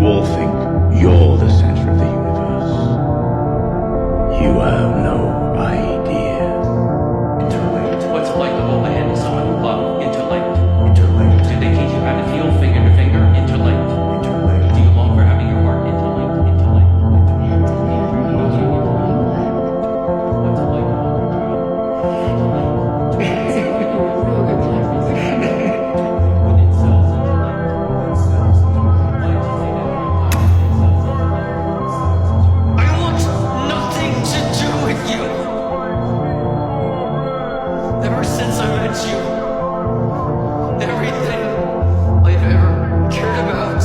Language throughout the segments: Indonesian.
You all think you're the center of the universe. You have no idea. Interlinked. What's it like to hold the hand of someone who loved? Interlinked. Interlinked. Do they teach you how to feel finger to finger? Interlinked. Interlinked. Do you long for having your heart interlinked? Interlinked. What's it like to hold a child? Within cells I want nothing to do with you. Ever since I met you, everything I've ever cared about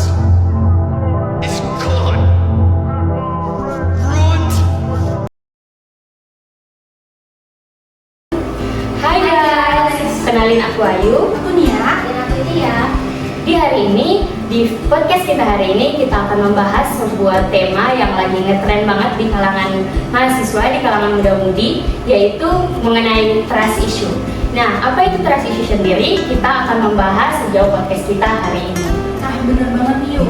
is gone. Ruined. Hai guys, kenalin aku Ayu, Aku Nia, dan aku Tia. Di hari ini, di podcast kita hari ini kita akan membahas sebuah tema yang lagi ngetren banget di kalangan mahasiswa, di kalangan muda-mudi, yaitu mengenai trust issue. Nah, apa itu trust issue sendiri? Kita akan membahas sejauh podcast kita hari ini. Nah, bener banget nih yuk.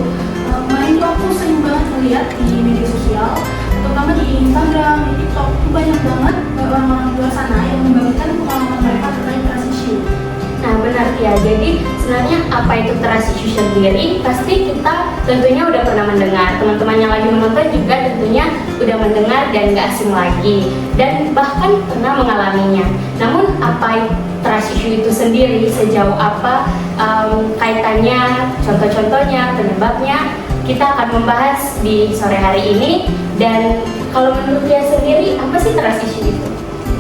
Kemarin tuh aku sering banget ngeliat di media sosial, terutama di Instagram, di TikTok, tuh banyak banget orang-orang di luar sana yang membagikan pengalaman mereka terkait trust issue. Nah benar ya, jadi sebenarnya apa itu trust issue sendiri pasti kita tentunya udah pernah mendengar. Teman-teman yang lagi menonton juga tentunya udah mendengar dan gak asing lagi, dan bahkan pernah mengalaminya. Namun apa trust issue itu sendiri, sejauh apa kaitannya, contoh-contohnya, penyebabnya, kita akan membahas di sore hari ini. Dan kalau menurut dia sendiri, apa sih trust issue itu?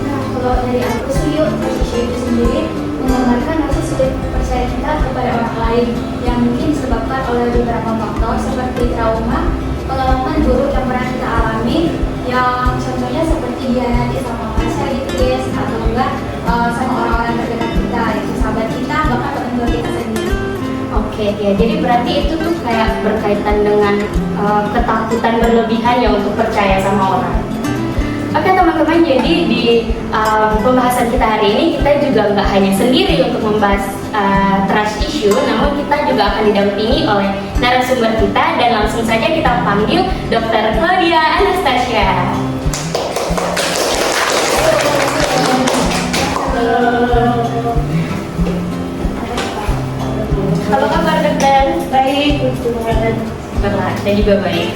Nah, kalau dari aku sih yuk, trust issue itu sendiri menggambarkan rasa sulit percaya kita kepada orang lain yang mungkin disebabkan oleh beberapa faktor seperti trauma, pengalaman buruk yang pernah kita alami, yang contohnya seperti dihianati sama pacar gitu guys, atau enggak sama orang-orang terdekat kita, itu sahabat kita, bahkan teman kita sendiri. Oke, ya jadi berarti itu tuh kayak berkaitan dengan ketakutan berlebihan ya untuk percaya sama orang. Oke teman-teman, jadi di pembahasan kita hari ini kita juga nggak hanya sendiri untuk membahas trust issue, namun kita juga akan didampingi oleh narasumber kita, dan langsung saja kita panggil Dr. Claudia Anastasia. Halo kabar dokter? Baik, syukurlah, saya juga baik.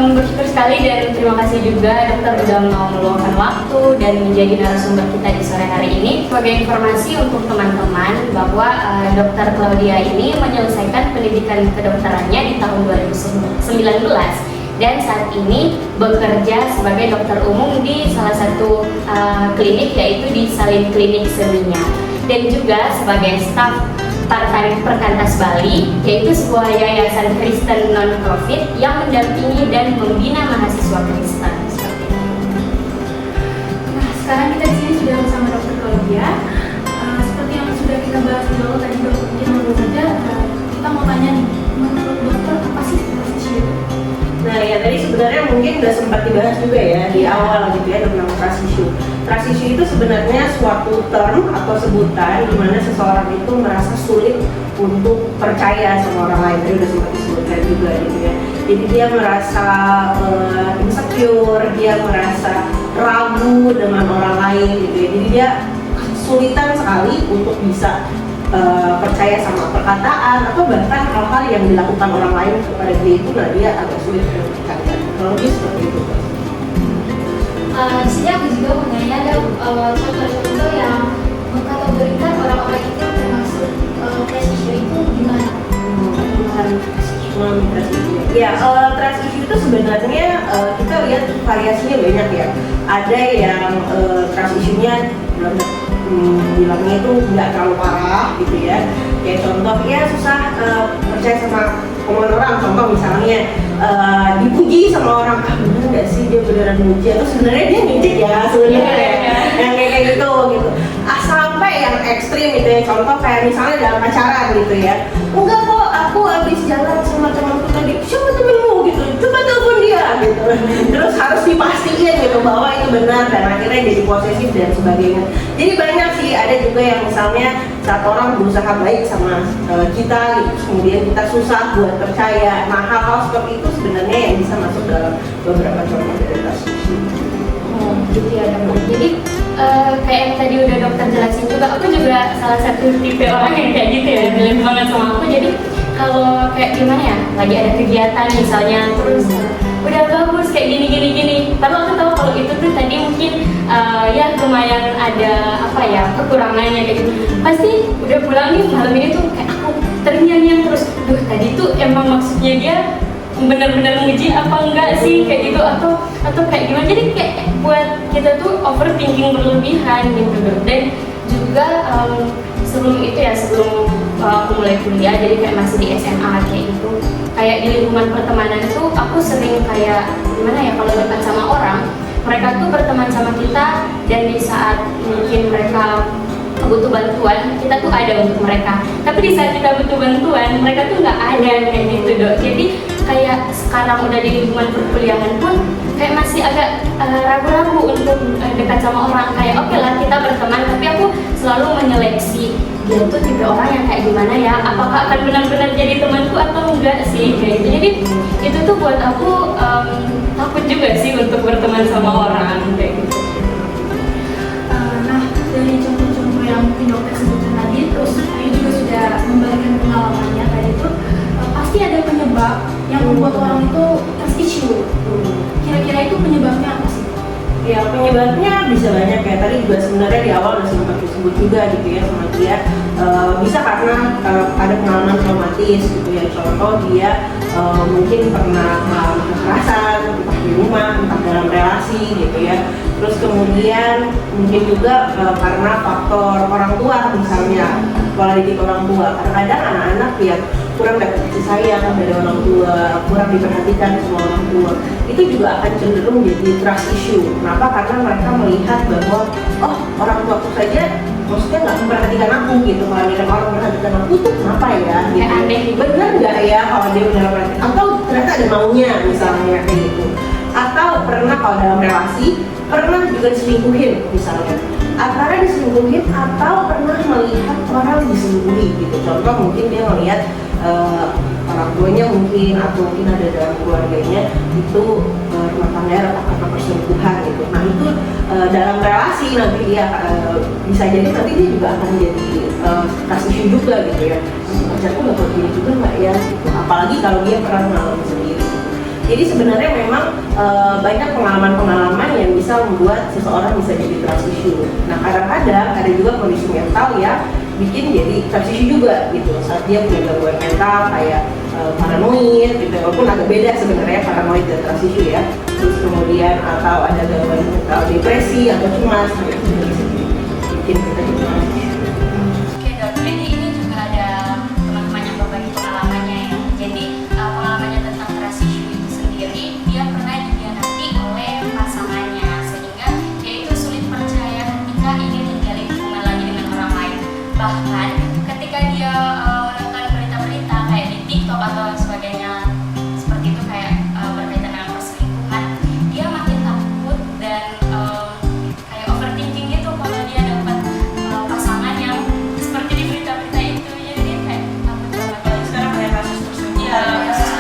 Bersyukur sekali dan terima kasih juga dokter udah mau meluangkan waktu dan menjadi narasumber kita di sore hari ini. Sebagai informasi untuk teman-teman bahwa dokter Claudia ini menyelesaikan pendidikan kedokterannya di tahun 2019 dan saat ini bekerja sebagai dokter umum di salah satu klinik, yaitu di Salim Klinik Seminyak, dan juga sebagai staf part-time Perkantas Bali, yaitu sebuah yayasan Kristen non-profit yang mendampingi dan membina mahasiswa Kristen. Seperti itu. Nah, sekarang kita di sini sudah bersama Dr. Claudia. Seperti yang sudah kita bahas di awal tadi, dokter mungkin baru saja kita mau tanya nih, menurut dokter apa sih trust issue? Nah ya tadi sebenarnya mungkin udah sempat dibahas juga ya di awal gitu ya tentang trust issue. Trust issue itu sebenarnya suatu term atau sebutan di mana seseorang itu merasa sulit untuk percaya sama orang lain. Tadi udah sempat disebutkan juga gitu ya. Jadi dia merasa insecure, dia merasa ragu dengan orang lain gitu ya. Jadi dia kesulitan sekali untuk bisa percaya sama perkataan atau bahkan hal-hal yang dilakukan orang lain kepada dia itu, nah dia agak sulit untuk percaya. Kalau dia seperti itu. Di sini aku juga mau nanya, ada contoh-contoh yang mengkategorikan orang-orang itu termasuk trust issue itu gimana? Ya, trust issue itu sebenarnya kita lihat variasinya banyak ya. Ada yang trust issue-nya bilangnya itu nggak terlalu parah gitu ya. Kayak contoh ya susah percaya sama omongan orang. Contoh misalnya dipuji sama orang, bener nggak sih dia beneran muji atau sebenarnya dia ngejek ya sebenarnya. Yang kayak gitu. Sampai yang ekstrim gitu ya. Contoh kayak misalnya dalam pacaran gitu ya. Enggak kok, aku habis jalan sama temanku tadi. Siapa temenmu gitu? Coba telepon dia gitu. Terus harus dipastiin gitu bahwa itu benar dan akhirnya jadi posesif dan sebagainya. Jadi banyak sih, ada juga yang misalnya saat orang berusaha baik sama kita gitu, kemudian kita susah buat percaya. Nah, hal-hal seperti itu sebenarnya yang bisa masuk dalam beberapa contoh dari trust issue. Oh, gitu ya dokter. Jadi kayak yang tadi udah dokter jelasin juga, aku juga salah satu tipe orang yang kayak gitu ya, relate banget sama aku. Jadi kalau kayak gimana ya, lagi ada kegiatan misalnya, terus udah bagus kayak gini. Padahal aku tahu kalau itu tuh tadi mungkin ya lumayan ada apa ya kekurangannya kayak gitu. Pasti udah pulang nih malam ini tuh kayak aku terngiang-ngiang terus, duh tadi tuh emang maksudnya dia benar-benar nguji apa enggak sih kayak gitu, atau kayak gimana. Jadi kayak buat kita tuh overthinking berlebihan gitu loh. Dan juga sebelum itu ya, sebelum aku mulai kuliah, jadi kayak masih di SMA kayak gitu, kayak di lingkungan pertemanan tuh aku sering kayak gimana ya, kalau dekat sama orang, mereka tuh berteman sama kita, dan di saat mungkin mereka butuh bantuan, kita tuh ada untuk mereka. Tapi di saat kita butuh bantuan, mereka tuh nggak ada kayak gitu dok. Jadi kayak sekarang udah di lingkungan perkuliahan pun kayak masih agak ragu-ragu untuk dekat sama orang. Kayak oke lah kita berteman, tapi aku selalu menyeleksi dia tuh tipe orang yang kayak gimana ya, apakah akan benar-benar jadi temanku atau enggak sih kayak gitu. Jadi itu tuh buat aku takut juga sih untuk berteman sama orang kayak gitu. Nah, dari contoh-contoh yang mungkin dokter sebutkan tadi, terus Ayu juga sudah memberikan pengalamannya tadi itu, pasti ada penyebab yang membuat orang itu trust issue. Kira-kira itu penyebabnya apa sih? Ya, penyebabnya bisa banyak ya. Tadi juga sebenarnya di awal udah sempat disebut juga gitu ya sama dia. Bisa karena ada pengalaman traumatis gitu ya. Contoh dia mungkin pernah mengalami kekerasan entah di rumah, entah dalam relasi gitu ya. Terus kemudian mungkin juga karena faktor orang tua misalnya, pola didik orang tua. Kadang-kadang anak-anak yang kurang dapat kasih sayang dari orang tua, kurang diperhatikan sama orang tua, itu juga akan cenderung jadi trust issue. Kenapa? Karena mereka melihat bahwa oh, orang tuaku saja maksudnya nggak memperhatikan aku gitu. Kalau dia orang memperhatikan aku tuh kenapa ya? Gitu. Aneh. Bener nggak ya kalau dia udah memperhatikan? Atau ternyata ada maunya misalnya kayak gitu. Atau pernah kalau dalam relasi pernah juga diselingkuhin misalnya. Antara diselingkuhin atau pernah melihat orang diselingkuhi gitu. Contoh mungkin dia melihat orang tuanya mungkin atau mungkin ada dalam keluarganya itu rumah tangga atau karena perselingkuhan gitu. Nah itu dalam relasi nanti dia bisa jadi nanti dia juga akan jadi trust issue juga gitu ya. Pacarku nggak buat gini juga nggak ya? Gitu. Apalagi kalau dia pernah mengalami sendiri. Jadi sebenarnya memang banyak pengalaman-pengalaman yang bisa membuat seseorang bisa jadi trust issue. Nah kadang-kadang ada juga kondisi mental ya bikin jadi trust issue juga gitu. Saat dia punya gangguan mental kayak paranoid gitu, walaupun agak beda sebenarnya paranoid dan trust issue ya. Terus kemudian atau ada gangguan mental depresi atau cemas, itu juga bisa bikin kita jadi trust issue. Oke dok, jadi ini juga ada teman-teman yang berbagi pengalamannya ya. Jadi pengalamannya tentang trust issue itu sendiri, dia pernah dikhianati oleh pasangannya, sehingga dia itu sulit percaya ketika ingin menjalin hubungan lagi dengan orang lain. Bahkan ketika dia menonton berita-berita kayak di TikTok atau sebagainya seperti itu, kayak berkaitan dengan perselingkuhan, dia makin takut dan kayak overthinking gitu kalau dia dapat pasangan yang seperti di berita-berita itu. Jadi dia kayak takut banget. Sekarang ada kasus tersebut. Iya, kasus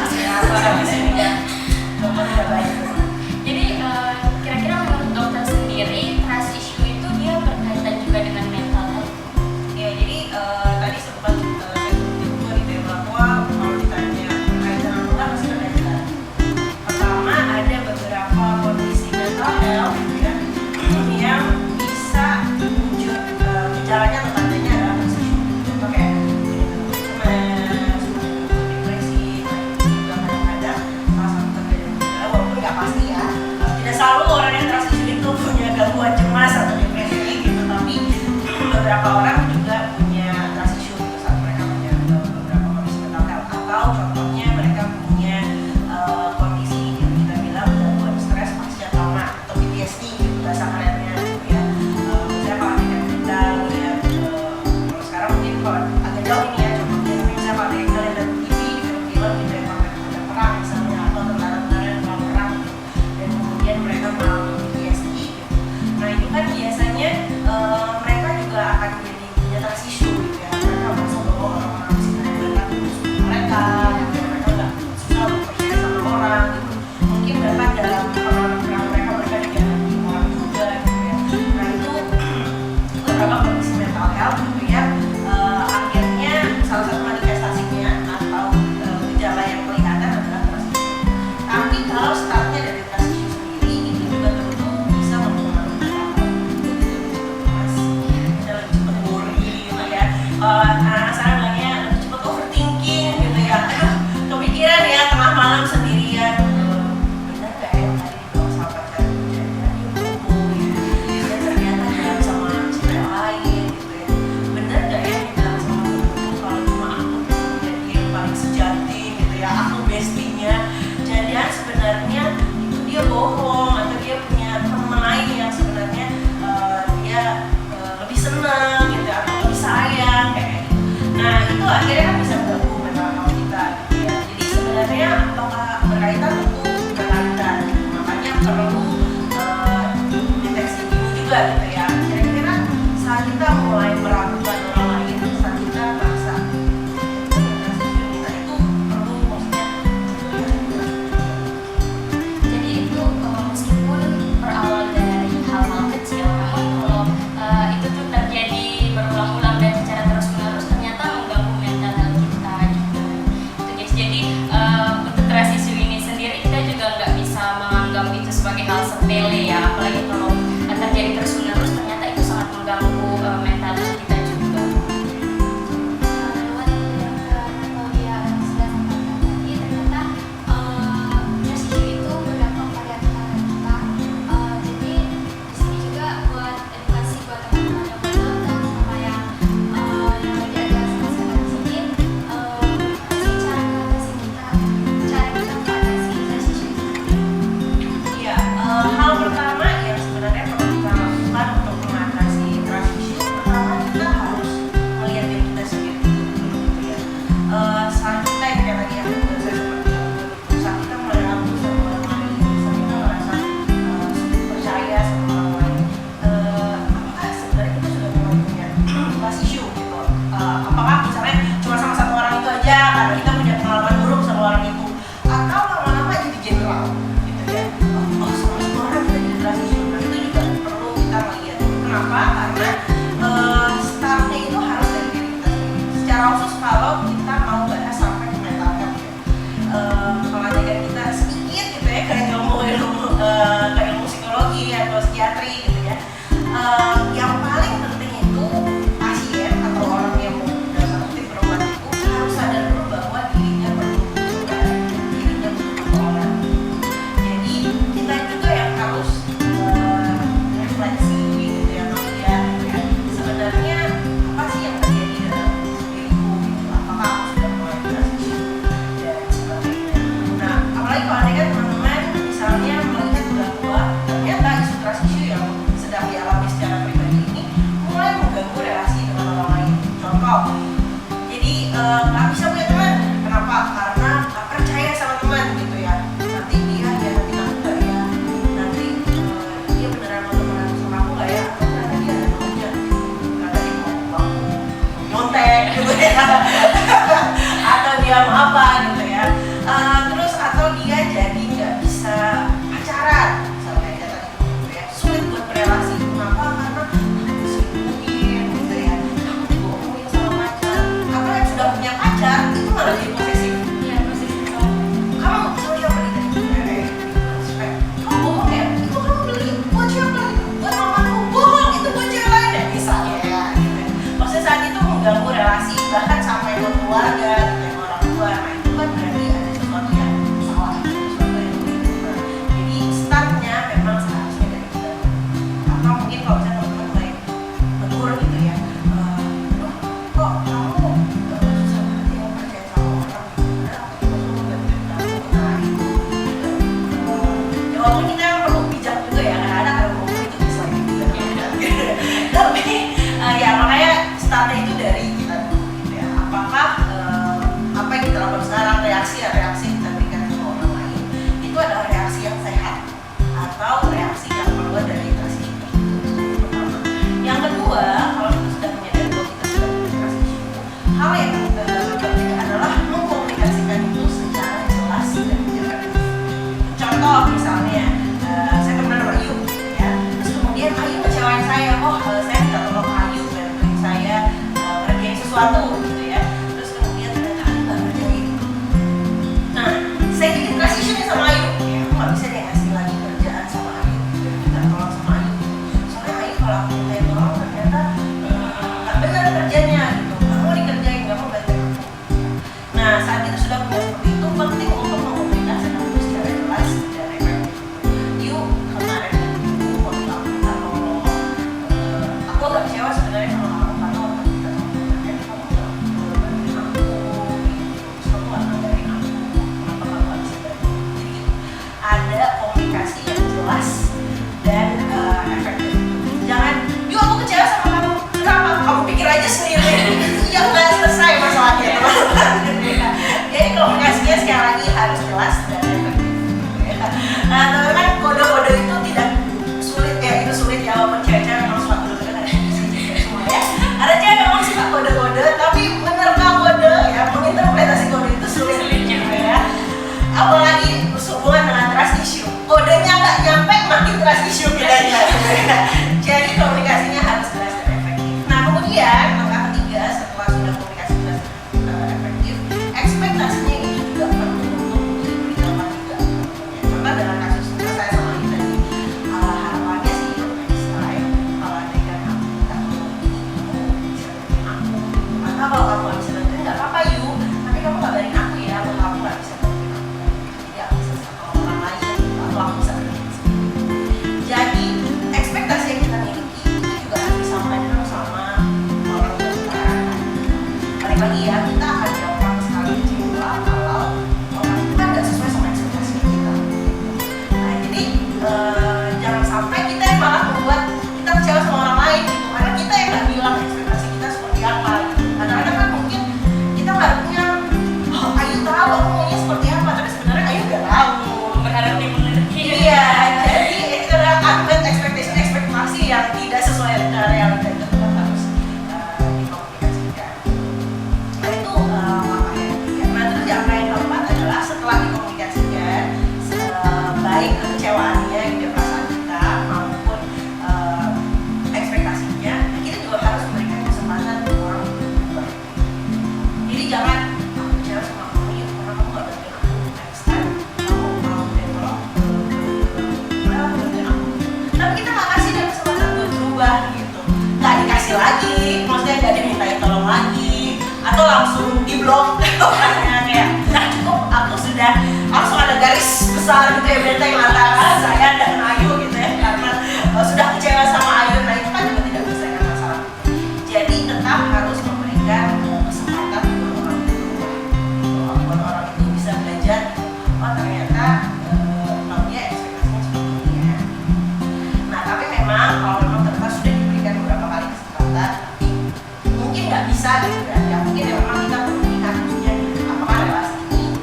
Jadi kira-kira menurut dokter sendiri trust issue itu dia berkaitan juga dengan mental health. Ya, jadi tadi sempat saya sebutkan juga gitu ya bahwa kalau ditanya berkaitan atau enggak pasti berkaitan. Pertama ada beberapa kondisi mental health ya yang bisa wujud gejalanya atau tandanya adalah trust issue. Contoh kayak cemas, depresi, juga kadang-kadang salah satu tanda dari gejala walaupun nggak pasti ya. Tidak selalu orang yang trust issue itu punya gangguan cemas atau depresi gitu, tapi beberapa orang juga punya trust issue gitu saat mereka punya beberapa kondisi mental health, atau contohnya mereka punya kondisi yang kita bilang gangguan stres pasca trauma atau PTSD gitu bahasa kerennya gitu ya. Misalnya kalau Amerika kita lihat kalau sekarang mungkin kalau agak jauh ini ya, contohnya misalnya kalau Amerika lihat dari TV, film-film gitu ya, kalau ada perang misalnya atau tentara-tentara yang perang gitu. seneng gitu atau lebih sayang kayak gitu. Nah itu akhirnya kan bisa mengganggu mental health kita gitu ya. Jadi sebenarnya apakah berkaitan tentu berkaitan, makanya perlu deteksi dulu juga gitu ya. Kira-kira saat kita mulai meragukan orang lain, saat kita merasa kita itu perlu maksudnya. Jadi itu meskipun berawal dari hal-hal kecil, namun kalau itu tuh terjadi berulang-ulang dan secara terus-menerus ternyata mengganggu mental health kita juga. Itu guys. Jadi untuk trust issue ini sendiri kita juga nggak bisa menganggap itu sebagai hal sepele ya, apalagi kalau terjadi terus-menerus ternyata itu sangat mengganggu mental health kita juga. Lewat yang Claudia sudah sampaikan tadi, ternyata trust issue itu berdampak pada kesehatan kita. Jadi di sini juga buat edukasi buat teman-teman yang menonton sama yang lagi ada sama-sama di sini, cara mengatasi trust issue itu. Iya, hal pertama yang sebenarnya perlu kita lakukan untuk mengatasi trust issue, pertama kita harus melihat diri kita sendiri dulu gitu ya. Saat kita yang kayak tadi yang saya seperti itu, saat kita meragu sama orang lain, saat kita merasa percaya sama orang lain, apakah sebenarnya kita sudah mulai punya trust issue gitu? Apakah misalnya cuma sama satu orang itu aja karena kita punya pengalaman buruk sama orang itu, atau lama-lama jadi general gitu ya? Oh, semua orang kita jadi trust issue. Nah itu juga perlu kita lihat. Kenapa? Karena startnya itu harus dari diri kita sendiri. Secara khusus kalau kita mau bahas sampai ke mental health ya. Kalau aja kita sedikit gitu ya kayak ilmu psikologi atau psikiatri gitu ya. Yang paling penting itu pasien atau orang yang mau dalam kutip berobat itu harus sadar dulu bahwa dirinya perlu perubahan, dirinya butuh pertolongan. Jadi kita juga yang harus refleksi gitu ya, melihat gitu ya, sebenarnya apa sih yang terjadi dalam diriku gitu, apakah aku sudah mulai trust issue dan sebagainya. Nah apalagi kalau ada kan teman-teman misalnya melihat bahwa ternyata isu trust issue yang sedang dialami secara pribadi ini mulai mengganggu relasi dengan orang lain. Contoh, jadi nggak bisa punya teman. Kenapa? Karena nggak percaya sama teman gitu ya. Nanti dia nanti aku nggak ya. Nanti dia beneran mau temenan sama aku nggak ya? Atau ternyata dia ada maunya gitu. Ternyata dia mau aku nyontek gitu ya. Atau dia mau apa gitu ya. Terus atau dia jadi nggak bisa pacaran misalnya ya tadi gitu ya. Sulit buat berelasi. Kenapa? Karena aku diselingkuhin gitu ya. Aku dibohongin sama pacar. Atau yang sudah punya pacar itu malah jadi posesif. Iya, proses itu. Kamu sama siapa nih tadi? Kamu bohong ya? Itu kamu beli buat siapa? Buat mamaku. Bohong, itu buat cewek lain ya? Misalnya ya gitu ya. Maksudnya saat itu mengganggu relasi bahkan sampai ke keluarga gitu ya, orang tua. Nah itu kan berarti ada sesuatu yang salah, sesuatu yang benar. Jadi startnya memang seharusnya dari kita. Atau mungkin kalau misalnya teman-teman mulai tegur gitu ya, kok kamu susah banget ya percaya sama orang, padahal aku juga selalu bantuin kamu. Nah itu ya walaupun kita perlu bijak juga ya, kadang-kadang kalau ngomong itu bisa juga tapi ya makanya startnya itu dari kita dulu gitu ya. Apakah apa yang kita lakukan sekarang, reaksi yang kita berikan ke orang lain itu adalah reaksi yang sehat atau reaksi yang keluar dari trust issue itu pertama. Yang kedua, kalau kita sudah menyadari bahwa kita sudah punya trust issue, hal yang ketiga adalah mengkomunikasikan itu secara jelas dan efektif. Contoh misalnya, saya temenan sama Ayu ya, terus kemudian Ayu ngecewain saya, saya minta tolong Ayu bantuin saya ngerjain sesuatu gitu ya, terus kemudian ternyata Ayu nggak ngerjain. Nah, saya jadi trust issue nih sama Ayu, ya aku nggak bisa deh ngasih lagi kerjaan sama Ayu, gitu, minta tolong sama Ayu. Soalnya Ayu kalau aku minta tolong ternyata nggak benar kerjanya gitu, nggak mau dikerjain, nggak mau bantuin aku. Nah, saat kita sudah punya seperti itu, penting untuk mengkomunikasikan itu secara jelas dan efektif. Yuk, kemarin itu waktu aku minta tolong, aku agak kecewa sebenarnya sama kamu karena waktu kita tolong ternyata kamu nggak Jadi komunikasinya harus jelas dan efektif. Nah kemudian langkah ketiga setelah sudah komunikasi jelas dan efektif, ekspektasinya itu juga perlu untuk diberitakan juga. Karena dalam kasus saya sama ini tadi, harapannya sih next time kalau ada yang aku nggak mau bisa bantuin aku, atau kalau kamu nggak bisa bantuin nggak apa-apa yuk, tapi kamu ngabarin aku ya kalau kamu nggak bisa bantuin aku. Jadi aku bisa sama orang lain atau aku bisa berhenti sendiri. Jadi ekspektasi yang kita miliki itu juga harus disampaikan sama orang tua kita. Balik lagi ya, kita akan gampang sekali kecewa kalau orang itu kan nggak sesuai sama ekspektasi kita. Nah jadi jangan sampai kita yang malah membuat kita kecewa sama orang lain gitu, karena kita yang nggak bilang ekspektasi kita seperti apa gitu. Kadang-kadang kan mungkin kita nggak punya, oh Ayu tahu aku maunya seperti apa, tapi sebenarnya Ayu nggak tahu. Berharap dimengerti. Iya, jadi itu adalah advent expectation, ekspektasi yang tidak sesuai dengan realita itu tetap harus dikomunikasikan. Nah itu langkah yang ketiga. Nah terus langkah yang keempat adalah setelah dikomunikasikan, baik kekecewaannya, gitu, perasaan kita maupun ekspektasinya, kita juga harus memberikan kesempatan untuk orang berubah. Jadi jangan aku kecewa sama kamu ya, karena kamu nggak bantuin aku. Next time kamu mau tolong bantuin aku. Tapi kita nggak kasih dia kesempatan buat berubah gitu, nggak dikasih lagi, maksudnya nggak dimintain tolong lagi, atau langsung diblok. Kayak nah cukup, aku sudah langsung ada garis besar gitu ya benteng antara saya dan Ayu gitu ya, karena sudah kecewa sama Ayu. Nah itu kan juga tidak menyelesaikan masalah. Jadi tetap harus memberikan kesempatan buat orang itu berubah, buat orang itu bisa belajar. Oh ternyata dia ekspektasinya seperti ini ya. Nah tapi memang kalau memang ternyata sudah diberikan beberapa kali kesempatan, tapi mungkin nggak bisa gitu ya, mungkin ya memang kita perlu lihat maksudnya apakah relasi ini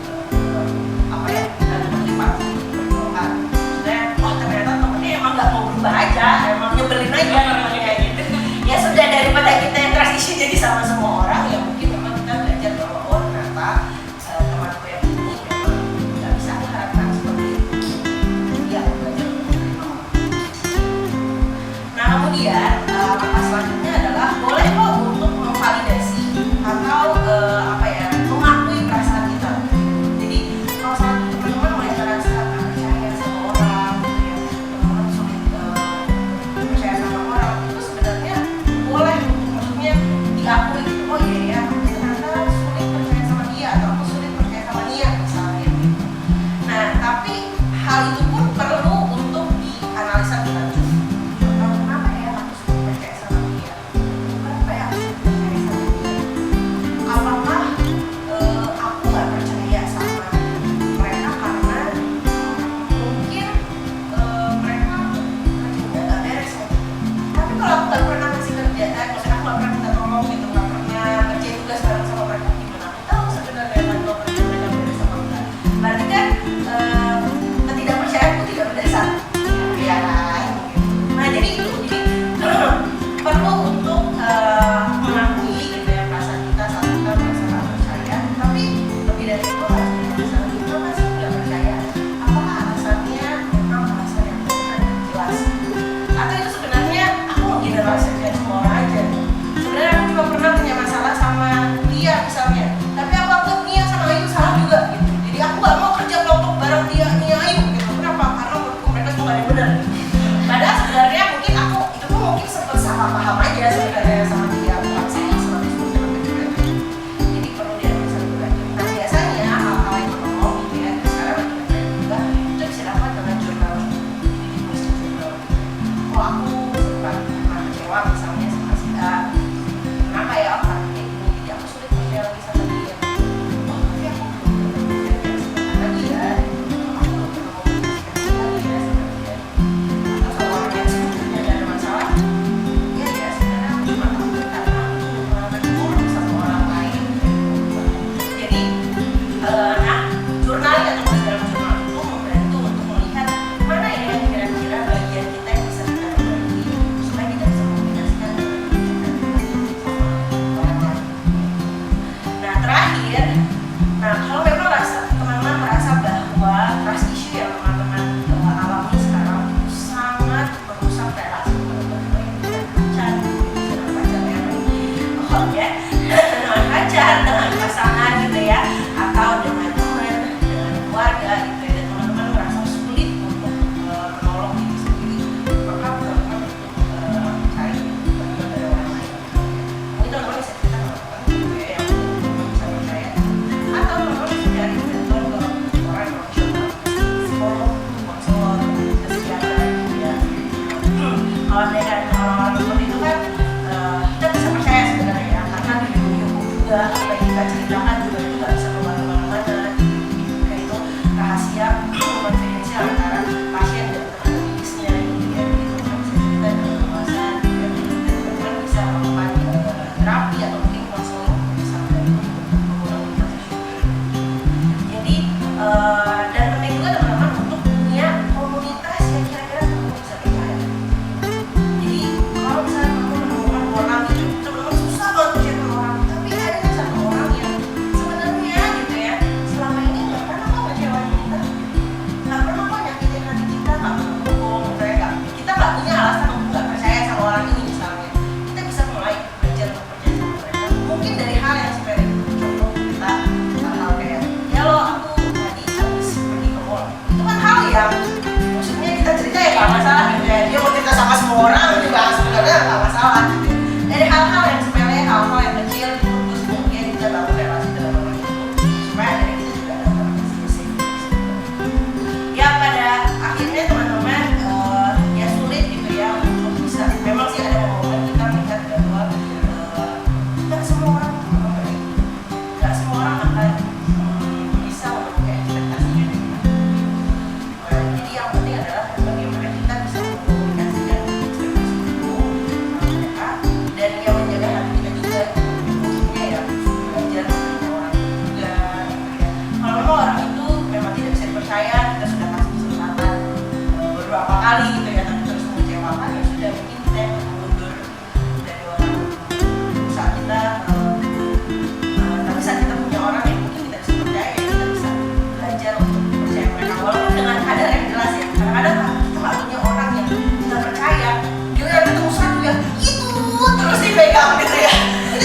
apa ya berlipat berkembang. Maksudnya oh ternyata temennya emang nggak mau berubah aja, emang nyebelin aja temennya gitu. Ya sudah, daripada kita yang transisi jadi sama semua orang, ya mungkin memang kita belajar bahwa oh ternyata temanku yang ini memang nggak bisa aku harapkan seperti itu. Ya aku belajar untuk menerima orang. Nah kemudian langkah selanjutnya adalah boleh kok untuk memvalidasi atau apa ya, mengakui perasaan kita. Jadi kalau satu teman-teman mulai merasa nggak percaya sama orang gitu ya, teman-teman sulit percaya sama orang, itu sebenarnya boleh untuk maksudnya diakui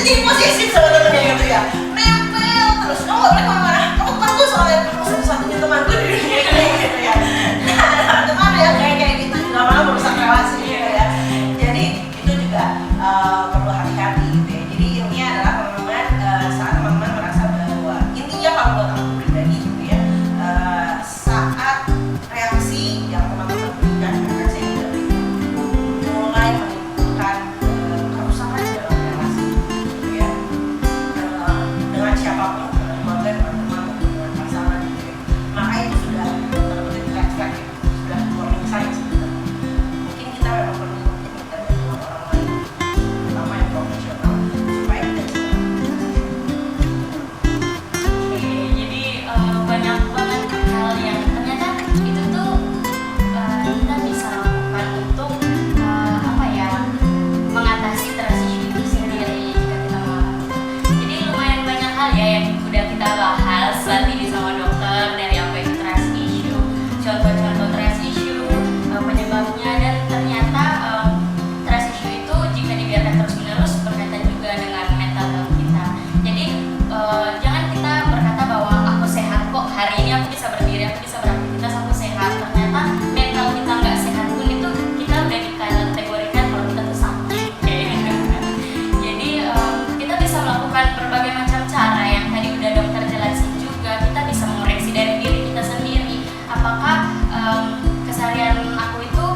jadi posesif sebenarnya gitu ya, nempel terus, kamu gak boleh kemana-mana, kamu temanku soalnya kamu satu-satunya temanku di dunia ini gitu ya. Nah teman yang kayak gitu juga malah merusak relasi gitu ya. Jadi itu juga perlu hati-hati gitu ya. Jadi intinya adalah teman-teman saat teman-teman merasa bahwa intinya kalau buat aku pribadi gitu ya, saat reaksi yang teman-teman berikan, reaksi yang tidak berikan mulai menimbulkan kerusakan dalam relasi gitu ya, dengan siapapun, dengan keluarga, dengan teman, dengan pasangan gitu ya. Maka itu sudah terbentuk red flag ya, sudah warning sign sebenarnya. Mungkin kita memang perlu meminta bantuan orang lain, terutama yang profesional, supaya kita bisa Oke, jadi banyak banget hal yang ternyata itu tuh kita bisa lakukan untuk apa ya, mengatasi trust issue itu sendiri jika kita mau. Jadi lumayan banyak hal ya yang udah kita bahas saat ini sama dokter, dari apa itu trust issue, contoh-contoh trust issue, penyebabnya, dan ternyata trust issue itu jika dibiarkan terus-menerus berkaitan juga dengan mental health kita. Jadi jangan kita berkata bahwa aku sehat kok, hari ini aku bisa berdiri, aku bisa beraktivitas, aku sehat. Ternyata mental kita nggak sehat pun itu kita udah dikategorikan kalau kita tuh sakit kayak gitu. Jadi kita bisa melakukan berbagai macam cara yang tadi udah dokter jelasin juga. Kita bisa mengoreksi dari diri kita sendiri. Apakah keseharian aku itu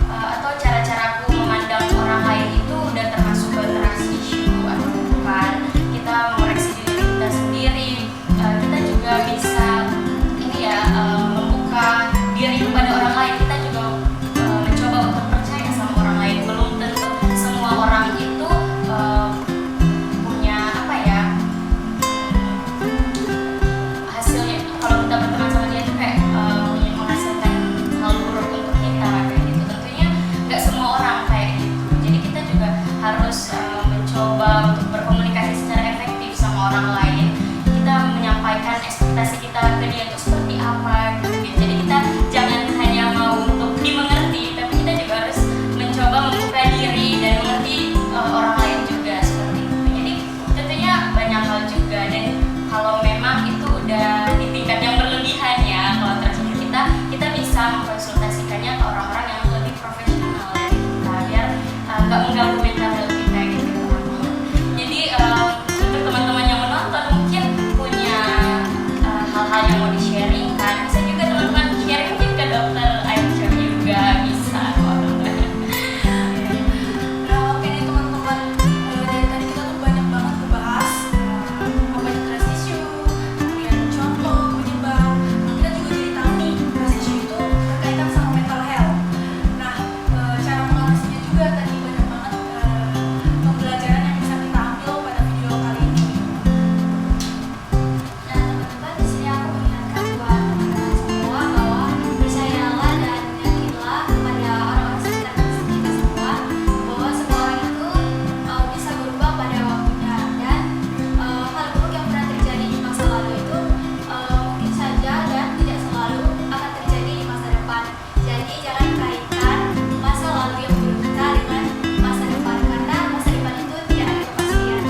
atau cara-cara aku memandang orang lain itu udah termasuk ke trust issue atau bukan? Kita mengoreksi diri kita sendiri. Kita juga bisa ini ya, membuka diri kepada orang lain. Kita juga mencoba untuk percaya sama orang lain. Belum tentu semua orang itu punya apa ya, hasilnya kalau kita berteman sama dia itu kayak menghasilkan hal buruk untuk kita kayak gitu. Tentunya nggak semua orang kayak gitu. Jadi kita juga harus mencoba untuk berkomunikasi secara efektif sama orang lain. Kita menyampaikan ekspektasi kita ke dia itu seperti apa gitu. Jadi kita jangan hanya mau untuk dimengerti, tapi kita juga harus mencoba membuka diri dan mengerti orang lain juga seperti itu. Jadi tentunya banyak hal juga, dan kalau memang itu udah di tingkat yang berlebihan ya, kalau trust issue kita bisa mengkonsultasikannya ke orang-orang yang lebih profesional dari kita, biar nggak mengganggu mental health kita gitu. Jadi untuk teman-teman yang menonton mungkin punya hal-hal yang mau di-sharing kan, bisa juga teman-teman sharing mungkin ke dokter Aisyah juga bisa kok. Nah, oke nih teman-teman, dari tadi kita tuh banyak banget ngebahas apa itu trust issue, kemudian contoh, penyebab. Kita juga jadi tahu nih trust issue itu berkaitan sama mental health. Nah, cara mengatasinya juga tadi banyak banget pembelajaran yang bisa kita ambil pada video kali ini. Nah, teman-teman, di sini aku mengingatkan buat teman-teman semua bahwa percayalah dan yakinlah kepada orang-orang sekitar kita semua bahwa semua orang itu bisa berubah pada waktunya, dan hal buruk yang pernah terjadi di masa lalu itu mungkin saja dan tidak selalu akan terjadi di masa depan. Jadi jangan kaitkan masa lalu yang buruk kita dengan masa depan, karena masa depan itu tidak ada kepastian.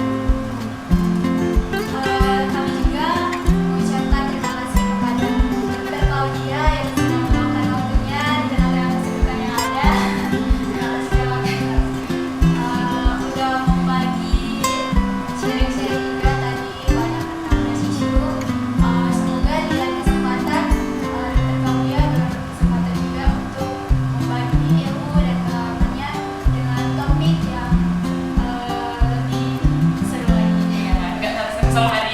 Kami juga mengucapkan terima kasih kepada Dr. Claudia yang sudah meluangkan waktunya di tengah-tengah kesibukan yang ada. Terima kasih banyak udah membagi sharing-sharing juga tadi banyak tentang trust issue. Semoga di lain kesempatan Dr. Claudia berkesempatan juga untuk membagi ilmu dan pengalamannya dengan topik yang lebih seru lagi. Nggak harus sama hari